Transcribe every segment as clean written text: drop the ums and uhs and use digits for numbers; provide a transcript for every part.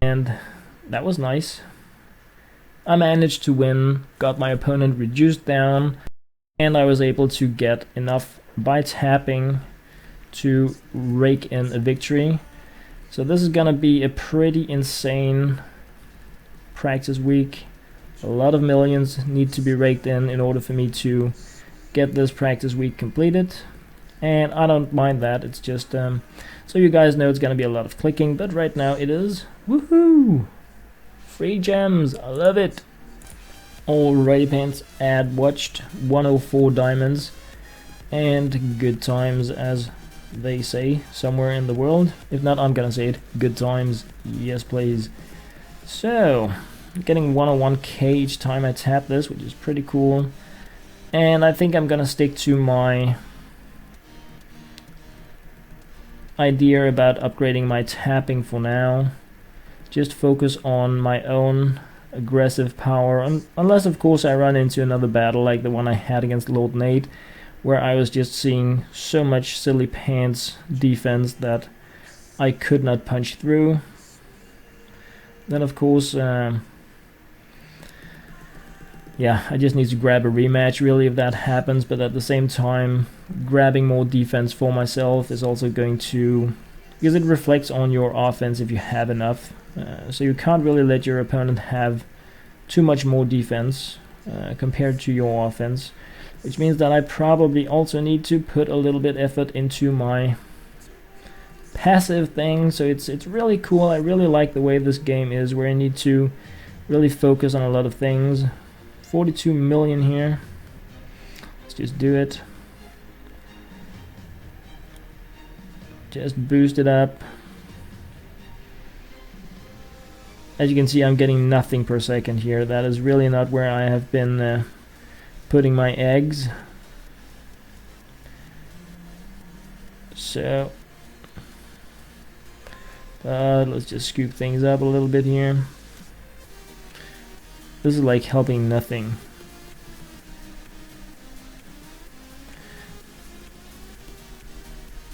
and that was nice. I managed to win, got my opponent reduced down, and I was able to get enough by tapping to rake in a victory. So this is gonna be a pretty insane practice week. A lot of millions need to be raked in order for me to get this practice week completed, and I don't mind that. It's just so you guys know it's gonna be a lot of clicking, but right now it is. Woohoo! Free gems, I love it. Alrighty pants, ad watched, 104 diamonds, and good times as they say somewhere in the world. If not, I'm gonna say it, good times, yes please. So, getting 101k each time I tap this, which is pretty cool. And I think I'm gonna stick to my idea about upgrading my tapping for now. Just focus on my own aggressive power, unless of course I run into another battle like the one I had against Lord Nate, where I was just seeing so much silly pants defense that I could not punch through. Then of course yeah, I just need to grab a rematch really if that happens, but at the same time grabbing more defense for myself is also going to, because it reflects on your offense if you have enough. So you can't really let your opponent have too much more defense compared to your offense, which means that I probably also need to put a little bit effort into my passive thing. So it's really cool. I really like the way this game is, where I need to really focus on a lot of things. 42 million here. Let's just do it. Just boost it up. As you can see, I'm getting nothing per second here. That is really not where I have been putting my eggs. So, let's just scoop things up a little bit here. This is like helping nothing.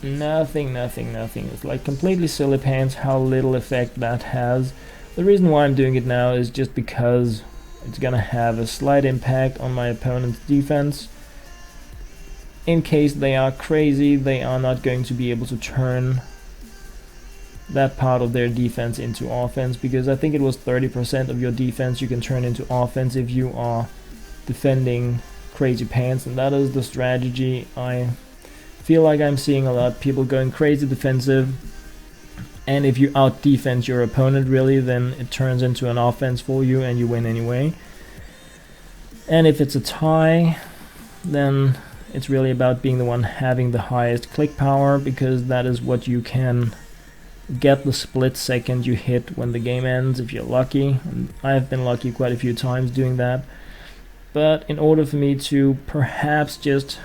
Nothing. It's like completely silly pants how little effect that has. The reason why I'm doing it now is just because it's gonna have a slight impact on my opponent's defense. In case they are crazy, they are not going to be able to turn that part of their defense into offense, because I think it was 30% of your defense you can turn into offense if you are defending crazy pants, and that is the strategy I feel like I'm seeing a lot. People going crazy defensive, and if you out defense your opponent really, then it turns into an offense for you and you win anyway. And if it's a tie, then it's really about being the one having the highest click power, because that is what you can get the split second you hit when the game ends if you're lucky, and I've been lucky quite a few times doing that. But in order for me to perhaps just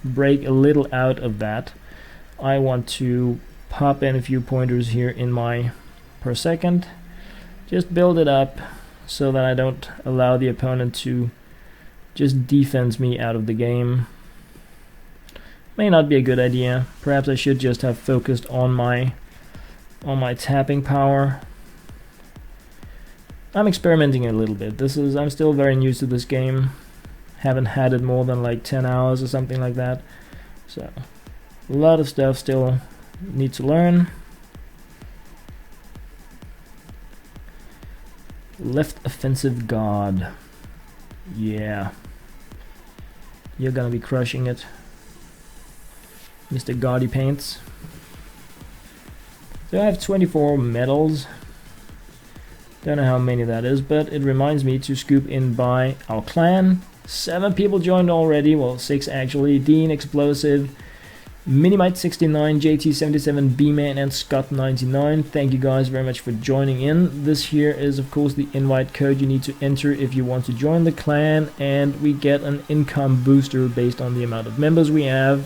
break a little out of that, I want to pop in a few pointers here in my per second, just build it up so that I don't allow the opponent to just defense me out of the game. May not be a good idea. Perhaps I should just have focused on my tapping power. I'm experimenting a little bit. I'm still very new to this game. Haven't had it more than like 10 hours or something like that. So a lot of stuff still need to learn. Left offensive guard. Yeah. You're gonna be crushing it, Mr. Gaudy Paints. So I have 24 medals. Don't know how many that is, but it reminds me to scoop in by our clan. 7 people joined already, well 6 actually. Dean, Explosive, Minimite69, JT77, B-Man, and Scott99. Thank you guys very much for joining in. This here is of course the invite code you need to enter if you want to join the clan, and we get an income booster based on the amount of members we have.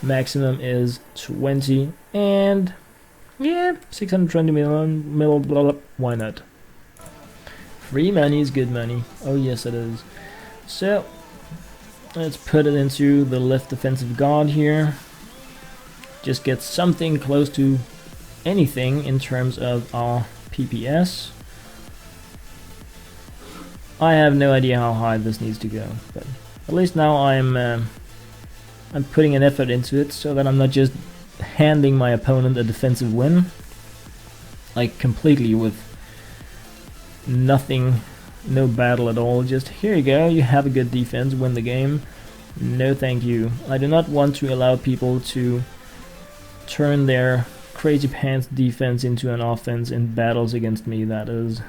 Maximum is 20, and yeah, 620 million, blah, blah, blah. Why not? Free money is good money. Oh yes it is. So let's put it into the left defensive guard here. Just get something close to anything in terms of our PPS. I have no idea how high this needs to go, but at least now I'm putting an effort into it so that I'm not just handing my opponent a defensive win, like completely with nothing, no battle at all. Just here you go, you have a good defense, win the game. No thank you. I do not want to allow people to turn their crazy pants defense into an offense in battles against me. That is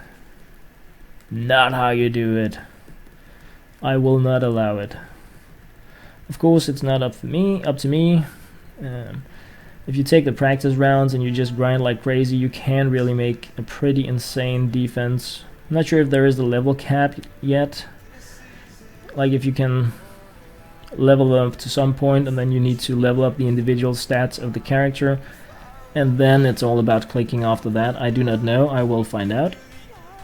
not how you do it. I will not allow it. Of course, it's not up to me. If you take the practice rounds and you just grind like crazy, you can really make a pretty insane defense. I'm not sure if there is the level cap yet. Like if you can level up to some point and then you need to level up the individual stats of the character, and then it's all about clicking after that. I do not know. I will find out.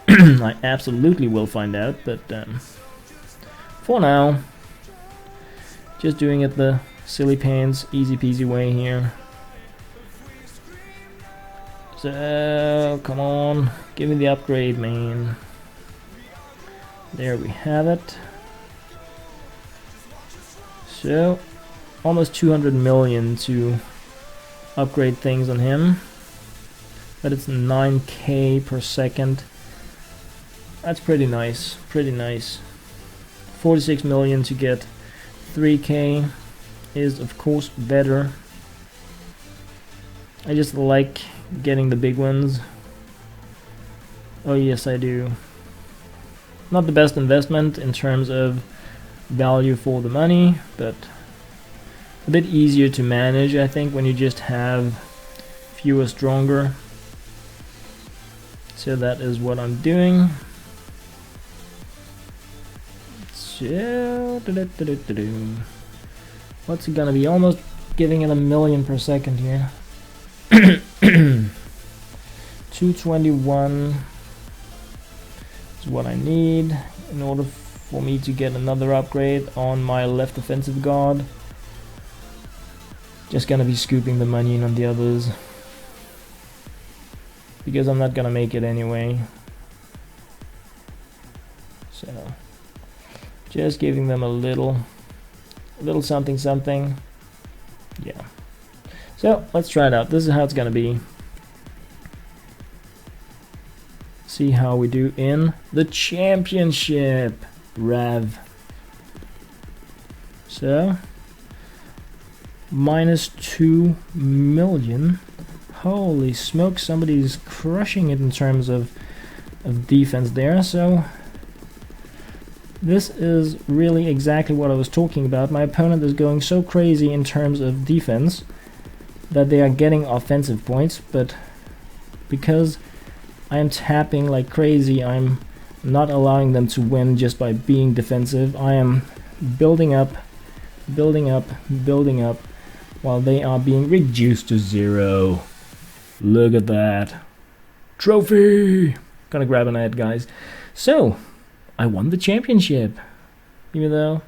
I absolutely will find out, but for now, just doing it the silly pants, easy peasy way here. So, come on, give me the upgrade, man. There we have it. So, almost 200 million to upgrade things on him. But it's 9k per second. That's pretty nice, pretty nice. 46 million to get 3k is of course better. I just like getting the big ones. Oh yes, I do. Not the best investment in terms of value for the money, but a bit easier to manage, I think, when you just have fewer stronger. So that is what I'm doing. So, what's it gonna be? Almost giving it 1 million per second here. 221 is what I need in order for me to get another upgrade on my left offensive guard. Just gonna be scooping the money in on the others, because I'm not gonna make it anyway. So just giving them a little something something. Yeah. So let's try it out. This is how it's gonna be. See how we do in the championship. Rev. So -2 million. Holy smoke, somebody's crushing it in terms of defense there. So this is really exactly what I was talking about. My opponent is going so crazy in terms of defense that they are getting offensive points, but because I am tapping like crazy, I'm not allowing them to win just by being defensive. I am building up, while they are being reduced to 0. Look at that. Trophy! Gonna grab an ad, guys. So, I won the championship, even though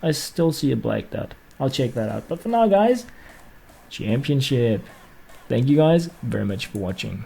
I still see a black dot. I'll check that out. But for now, guys, championship. Thank you guys very much for watching.